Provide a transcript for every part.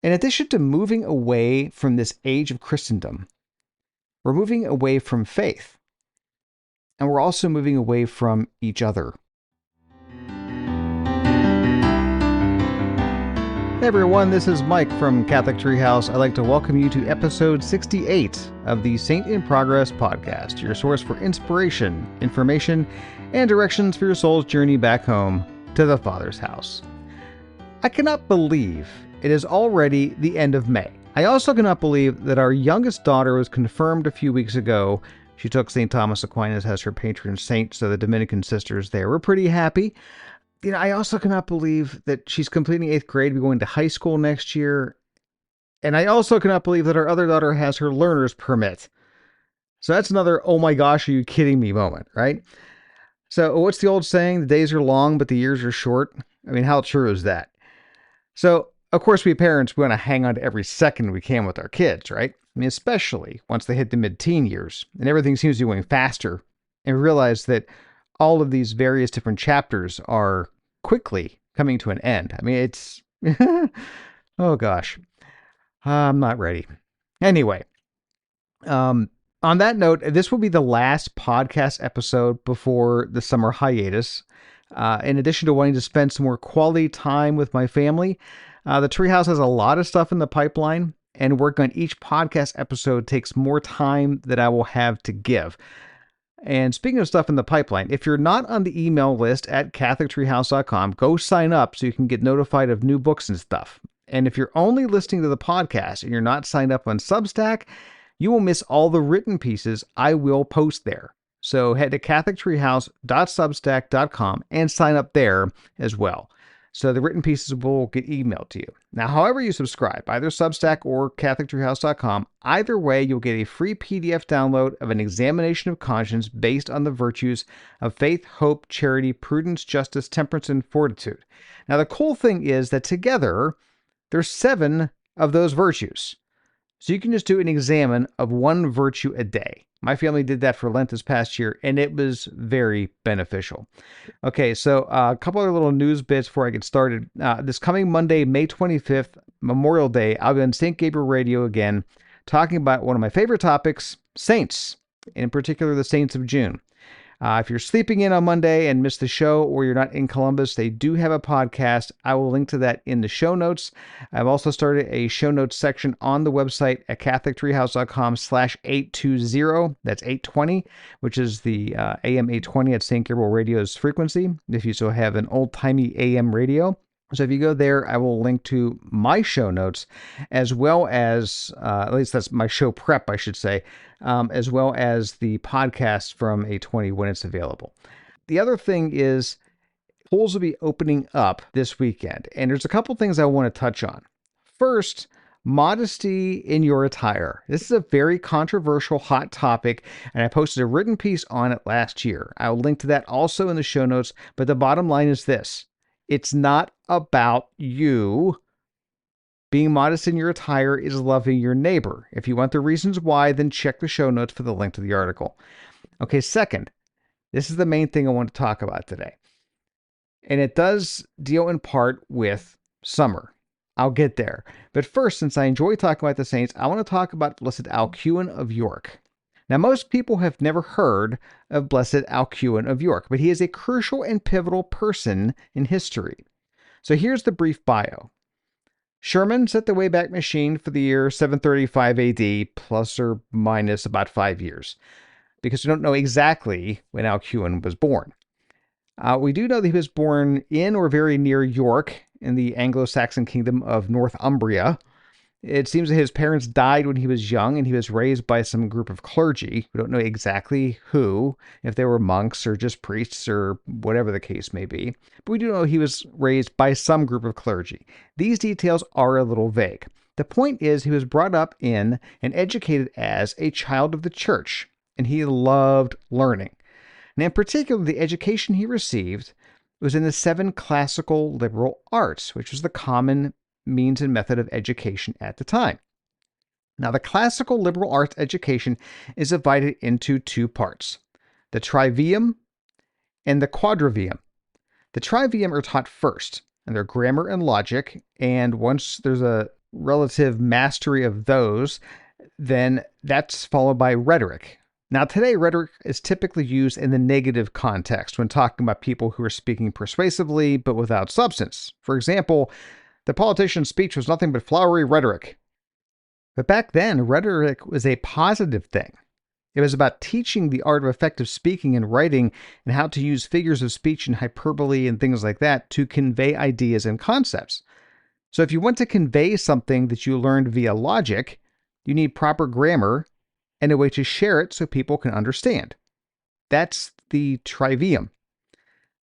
In addition to moving away from this age of Christendom, we're moving away from faith, and we're also moving away from each other. Hey everyone, this is Mike from Catholic Treehouse. I'd like to welcome you to episode 68 of the Saint in Progress podcast, your source for inspiration, information, and directions for your soul's journey back home to the Father's house. I cannot believe it is already the end of May. I also cannot believe that our youngest daughter was confirmed a few weeks ago. She took St. Thomas Aquinas as her patron saint, so the Dominican sisters there were pretty happy. I also cannot believe that she's completing 8th grade, going to high school next year. And I also cannot believe that our other daughter has her learner's permit. So that's another, oh my gosh, are you kidding me moment, right? So what's the old saying? The days are long, but the years are short. I mean, how true is that? So, of course, we parents, we want to hang on to every second we can with our kids, right? I mean, especially once they hit the mid-teen years and everything seems to be going faster, and we realize that all of these various different chapters are quickly coming to an end. I mean, it's, oh gosh, I'm not ready. Anyway, on that note, this will be the last podcast episode before the summer hiatus. In addition to wanting to spend some more quality time with my family, the Treehouse has a lot of stuff in the pipeline, and work on each podcast episode takes more time that I will have to give. And speaking of stuff in the pipeline, if you're not on the email list at catholictreehouse.com, go sign up so you can get notified of new books and stuff. And if you're only listening to the podcast and you're not signed up on Substack, you will miss all the written pieces I will post there. So head to catholictreehouse.substack.com and sign up there as well. So the written pieces will get emailed to you. Now, however you subscribe, either Substack or catholictreehouse.com, either way, you'll get a free PDF download of an examination of conscience based on the virtues of faith, hope, charity, prudence, justice, temperance, and fortitude. Now, the cool thing is that together, there's 7 of those virtues. So you can just do an examine of one virtue a day. My family did that for Lent this past year, and it was very beneficial. Okay, so a couple other little news bits before I get started. This coming Monday, May 25th, Memorial Day, I'll be on St. Gabriel Radio again, talking about one of my favorite topics, saints, in particular the saints of June. If you're sleeping in on Monday and missed the show, or you're not in Columbus, they do have a podcast. I will link to that in the show notes. I've also started a show notes section on the website at catholictreehouse.com/820. That's 820, which is the AM 820 at St. Gabriel Radio's frequency, if you still have an old-timey AM radio. So if you go there, I will link to my show notes, as well as, at least that's my show prep, I should say, as well as the podcast from 820 when it's available. The other thing is, pools will be opening up this weekend, and there's a couple things I want to touch on. First, modesty in your attire. This is a very controversial, hot topic, and I posted a written piece on it last year. I'll link to that also in the show notes, but the bottom line is this. It's not about you. Being modest in your attire is loving your neighbor. If you want the reasons why, then check the show notes for the link to the article. Okay, second, this is the main thing I want to talk about today. And it does deal in part with summer. I'll get there. But first, since I enjoy talking about the saints, I want to talk about Blessed Alcuin of York. Now, most people have never heard of Blessed Alcuin of York, but he is a crucial and pivotal person in history. So here's the brief bio. Sherman set the Wayback Machine for the year 735 AD, plus or minus about 5 years, because we don't know exactly when Alcuin was born. We do know that he was born in or very near York in the Anglo-Saxon kingdom of Northumbria. It seems that his parents died when he was young, and he was raised by some group of clergy. We don't know exactly who, if they were monks or just priests or whatever the case may be. But we do know he was raised by some group of clergy. These details are a little vague. The point is he was brought up in and educated as a child of the church, and he loved learning. And in particular, the education he received was in the 7 classical liberal arts, which was the common means and method of education at the time. Now, the classical liberal arts education is divided into 2 parts, the trivium and the quadrivium. The trivium are taught first, and they're grammar and logic, and once there's a relative mastery of those, then that's followed by rhetoric. Now, today, rhetoric is typically used in the negative context when talking about people who are speaking persuasively but without substance. For example, the politician's speech was nothing but flowery rhetoric. But back then, rhetoric was a positive thing. It was about teaching the art of effective speaking and writing and how to use figures of speech and hyperbole and things like that to convey ideas and concepts. So if you want to convey something that you learned via logic, you need proper grammar and a way to share it so people can understand. That's the trivium.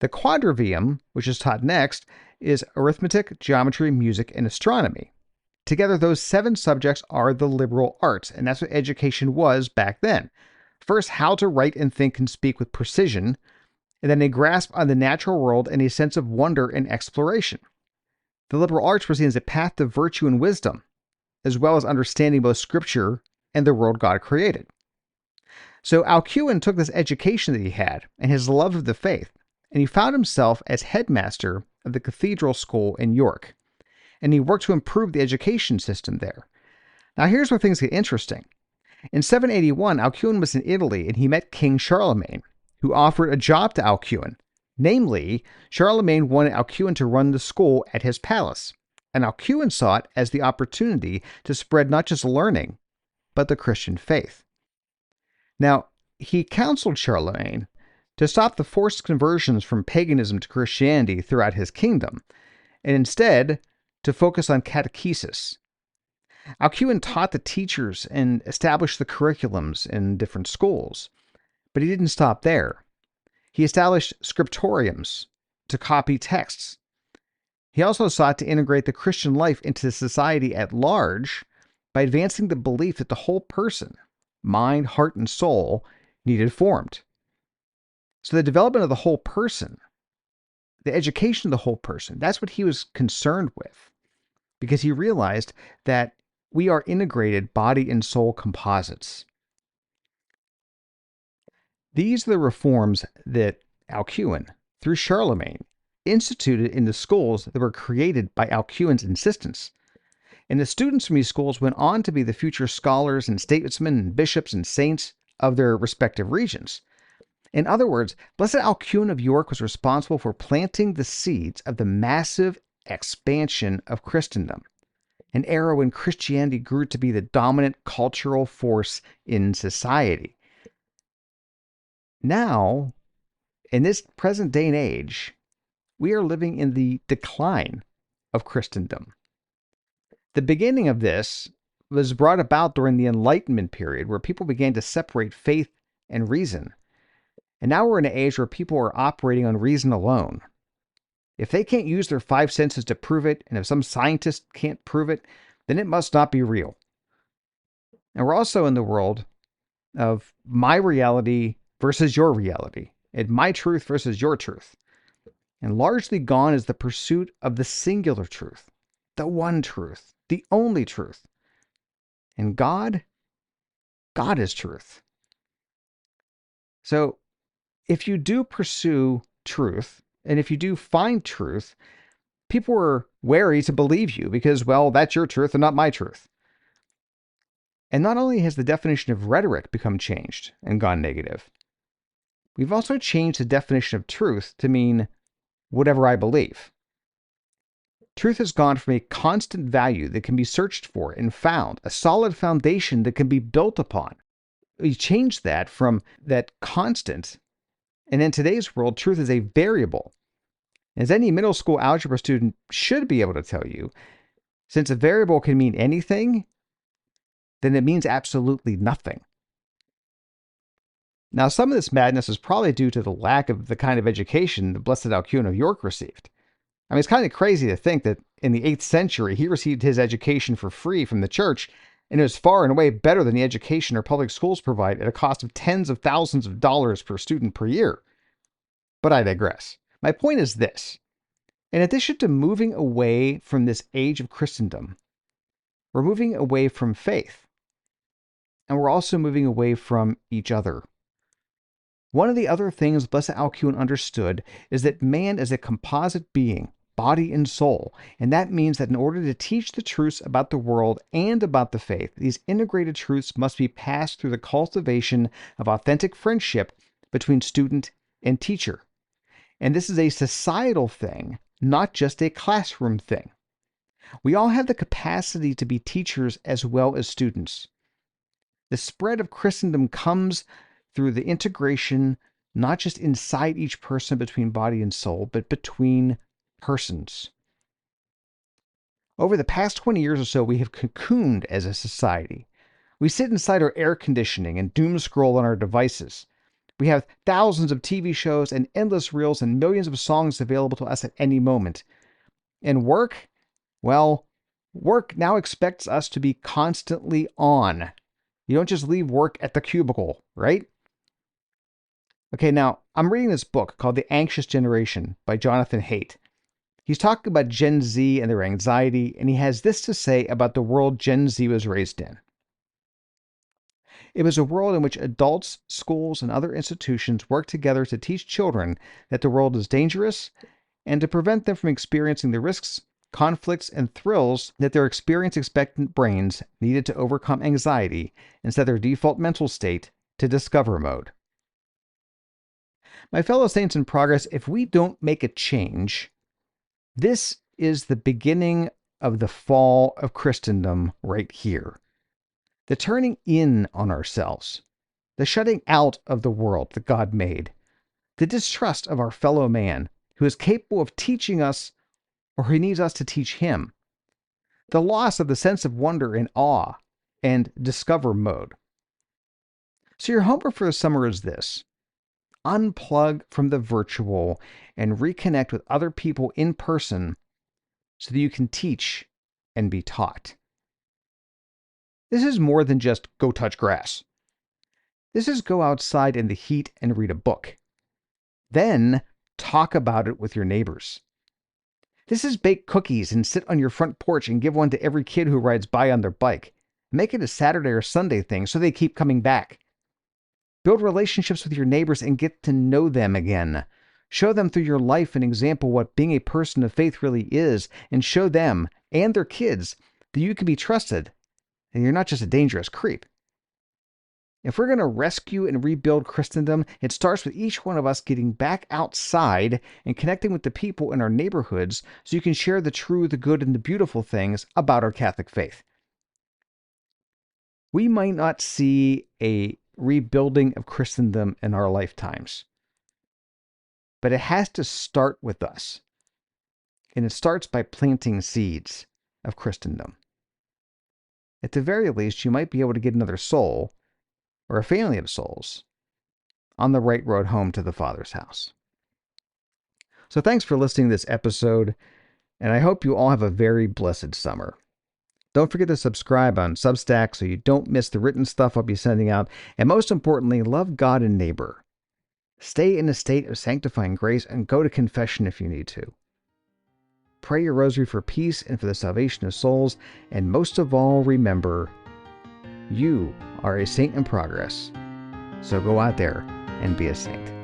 The quadrivium, which is taught next, is arithmetic, geometry, music, and astronomy. Together, those 7 subjects are the liberal arts, and that's what education was back then. First, how to write and think and speak with precision, and then a grasp on the natural world and a sense of wonder and exploration. The liberal arts were seen as a path to virtue and wisdom, as well as understanding both scripture and the world God created. So Alcuin took this education that he had and his love of the faith, and he found himself as headmaster of the cathedral school in York, and he worked to improve the education system there. Now here's where things get interesting. In 781, Alcuin was in Italy and he met King Charlemagne, who offered a job to Alcuin. Namely, Charlemagne wanted Alcuin to run the school at his palace, and Alcuin saw it as the opportunity to spread not just learning, but the Christian faith. Now, he counseled Charlemagne to stop the forced conversions from paganism to Christianity throughout his kingdom, and instead to focus on catechesis. Alcuin taught the teachers and established the curriculums in different schools, but he didn't stop there. He established scriptoriums to copy texts. He also sought to integrate the Christian life into society at large by advancing the belief that the whole person, mind, heart, and soul, needed formed. So the development of the whole person, the education of the whole person, that's what he was concerned with, because he realized that we are integrated body and soul composites. These are the reforms that Alcuin, through Charlemagne, instituted in the schools that were created by Alcuin's insistence. And the students from these schools went on to be the future scholars and statesmen and bishops and saints of their respective regions. In other words, Blessed Alcuin of York was responsible for planting the seeds of the massive expansion of Christendom, an era when Christianity grew to be the dominant cultural force in society. Now, in this present day and age, we are living in the decline of Christendom. The beginning of this was brought about during the Enlightenment period, where people began to separate faith and reason. And now we're in an age where people are operating on reason alone. If they can't use their 5 senses to prove it, and if some scientist can't prove it, then it must not be real. And we're also in the world of my reality versus your reality, and my truth versus your truth. And largely gone is the pursuit of the singular truth, the one truth, the only truth. And God is truth. So if you do pursue truth, and if you do find truth, people are wary to believe you because, well, that's your truth and not my truth. And not only has the definition of rhetoric become changed and gone negative, we've also changed the definition of truth to mean whatever I believe. Truth has gone from a constant value that can be searched for and found, a solid foundation that can be built upon. We changed that from that constant, and in today's world, truth is a variable. As any middle school algebra student should be able to tell you, since a variable can mean anything, then it means absolutely nothing. Now, some of this madness is probably due to the lack of the kind of education the Blessed Alcuin of York received. I mean, it's kind of crazy to think that in the 8th century, he received his education for free from the church, and it was far and away better than the education our public schools provide at a cost of tens of thousands of dollars per student per year. But I digress. My point is this. In addition to moving away from this age of Christendom, we're moving away from faith, and we're also moving away from each other. One of the other things Blessed Alcuin understood is that man is a composite being body and soul. And that means that in order to teach the truths about the world and about the faith, these integrated truths must be passed through the cultivation of authentic friendship between student and teacher. And this is a societal thing, not just a classroom thing. We all have the capacity to be teachers as well as students. The spread of Christendom comes through the integration, not just inside each person between body and soul, but between persons. Over the past 20 years or so, we have cocooned as a society. We sit inside our air conditioning and doom scroll on our devices. We have thousands of TV shows and endless reels and millions of songs available to us at any moment. And work? Well, work now expects us to be constantly on. You don't just leave work at the cubicle, right? Okay, now, I'm reading this book called The Anxious Generation by Jonathan Haidt. He's talking about Gen Z and their anxiety, and he has this to say about the world Gen Z was raised in. It was a world in which adults, schools, and other institutions work together to teach children that the world is dangerous and to prevent them from experiencing the risks, conflicts, and thrills that their experience-expectant brains needed to overcome anxiety and set their default mental state to discover mode. My fellow saints in progress, if we don't make a change, this is the beginning of the fall of Christendom right here. The turning in on ourselves, the shutting out of the world that God made, the distrust of our fellow man who is capable of teaching us or who needs us to teach him, the loss of the sense of wonder and awe and discover mode. So your homework for the summer is this: unplug from the virtual and reconnect with other people in person so that you can teach and be taught. This is more than just go touch grass. This is go outside in the heat and read a book. Then talk about it with your neighbors. This is bake cookies and sit on your front porch and give one to every kid who rides by on their bike. Make it a Saturday or Sunday thing so they keep coming back. Build relationships with your neighbors and get to know them again. Show them through your life an example what being a person of faith really is, and show them and their kids that you can be trusted and you're not just a dangerous creep. If we're going to rescue and rebuild Christendom, it starts with each one of us getting back outside and connecting with the people in our neighborhoods so you can share the true, the good, and the beautiful things about our Catholic faith. We might not see a rebuilding of Christendom in our lifetimes, but it has to start with us. And it starts by planting seeds of Christendom. At the very least, you might be able to get another soul, or a family of souls, on the right road home to the Father's house. So thanks for listening to this episode, and I hope you all have a very blessed summer. Don't forget to subscribe on Substack so you don't miss the written stuff I'll be sending out, and most importantly, love God and neighbor. Stay in a state of sanctifying grace and go to confession if you need to. Pray your rosary for peace and for the salvation of souls, and most of all, remember, you are a saint in progress. So go out there and be a saint.